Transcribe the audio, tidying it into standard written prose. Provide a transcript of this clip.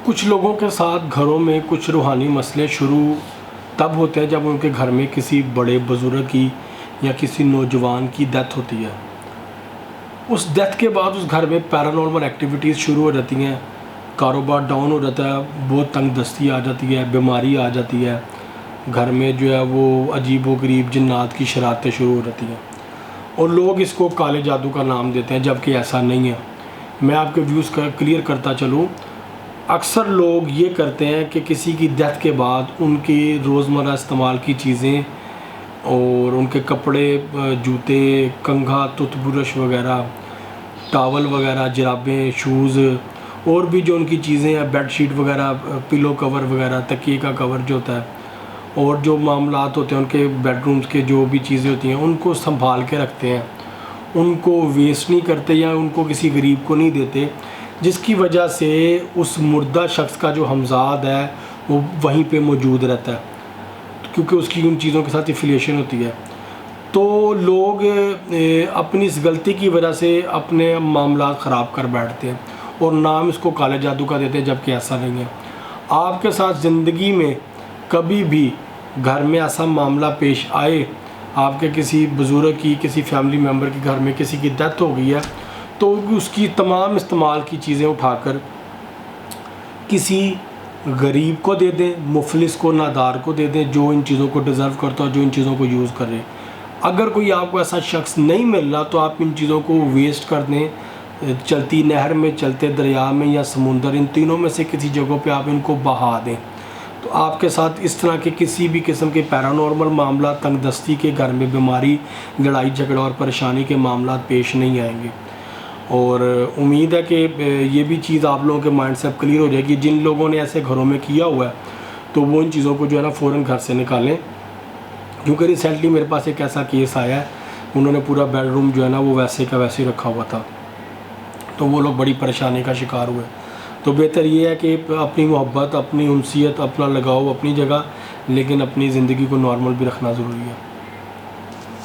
کچھ لوگوں کے ساتھ گھروں میں کچھ روحانی مسئلے شروع تب ہوتے ہیں جب ان کے گھر میں کسی بڑے بزرگ کی یا کسی نوجوان کی ڈیتھ ہوتی ہے۔ اس ڈیتھ کے بعد اس گھر میں پیرانارمل ایکٹیویٹیز شروع ہو جاتی ہیں، کاروبار ڈاؤن ہو جاتا ہے، بہت تنگ دستی آ جاتی ہے، بیماری آ جاتی ہے، گھر میں جو ہے وہ عجیب و غریب جنات کی شرارتیں شروع ہو جاتی ہیں، اور لوگ اس کو کالے جادو کا نام دیتے ہیں، جبکہ ایسا نہیں ہے۔ میں آپ کے ویوز کلیئر کرتا چلوں، اکثر لوگ یہ کرتے ہیں کہ کسی کی ڈیتھ کے بعد ان کی روزمرہ استعمال کی چیزیں اور ان کے کپڑے، جوتے، کنگھا، ٹوتھ برش وغیرہ، ٹاول وغیرہ، جرابیں، شوز، اور بھی جو ان کی چیزیں ہیں، بیڈ شیٹ وغیرہ، پلو کور وغیرہ، تکیے کا کور جو ہوتا ہے، اور جو معاملات ہوتے ہیں ان کے بیڈ رومز کے جو بھی چیزیں ہوتی ہیں ان کو سنبھال کے رکھتے ہیں، ان کو ویسٹ نہیں کرتے یا ان کو کسی غریب کو نہیں دیتے، جس کی وجہ سے اس مردہ شخص کا جو ہمزاد ہے وہ وہیں پہ موجود رہتا ہے، کیونکہ اس کی ان چیزوں کے ساتھ ایفیلیشن ہوتی ہے۔ تو لوگ اپنی اس غلطی کی وجہ سے اپنے معاملات خراب کر بیٹھتے ہیں اور نام اس کو کالے جادو کا دیتے ہیں، جبکہ ایسا نہیں ہے۔ آپ کے ساتھ زندگی میں کبھی بھی گھر میں ایسا معاملہ پیش آئے، آپ کے کسی بزرگ کی، کسی فیملی ممبر کے گھر میں کسی کی ڈیتھ ہو گئی ہے، تو اس کی تمام استعمال کی چیزیں اٹھا کر کسی غریب کو دے دیں، مفلس کو، نادار کو دے دیں، جو ان چیزوں کو ڈیزرو کرتا ہو، جو ان چیزوں کو یوز کر رہے ہیں۔ اگر کوئی آپ کو ایسا شخص نہیں مل رہا تو آپ ان چیزوں کو ویسٹ کر دیں، چلتی نہر میں، چلتے دریا میں یا سمندر، ان تینوں میں سے کسی جگہ پہ آپ ان کو بہا دیں، تو آپ کے ساتھ اس طرح کے کسی بھی قسم کے پیرانارمل معاملات، تنگ دستی کے، گھر میں بیماری، لڑائی جھگڑا اور پریشانی کے معاملات پیش نہیں آئیں گے۔ اور امید ہے کہ یہ بھی چیز آپ لوگوں کے مائنڈ سے اب کلیئر ہو جائے گی۔ جن لوگوں نے ایسے گھروں میں کیا ہوا ہے تو وہ ان چیزوں کو جو ہے نا فوراً گھر سے نکالیں، کیونکہ ریسنٹلی میرے پاس ایک ایسا کیس آیا ہے، انہوں نے پورا بیڈ روم جو ہے نا وہ ویسے کا ویسے ہی رکھا ہوا تھا، تو وہ لوگ بڑی پریشانی کا شکار ہوئے۔ تو بہتر یہ ہے کہ اپنی محبت، اپنی انسیت، اپنا لگاؤ اپنی جگہ، لیکن اپنی زندگی کو نارمل بھی رکھنا ضروری ہے۔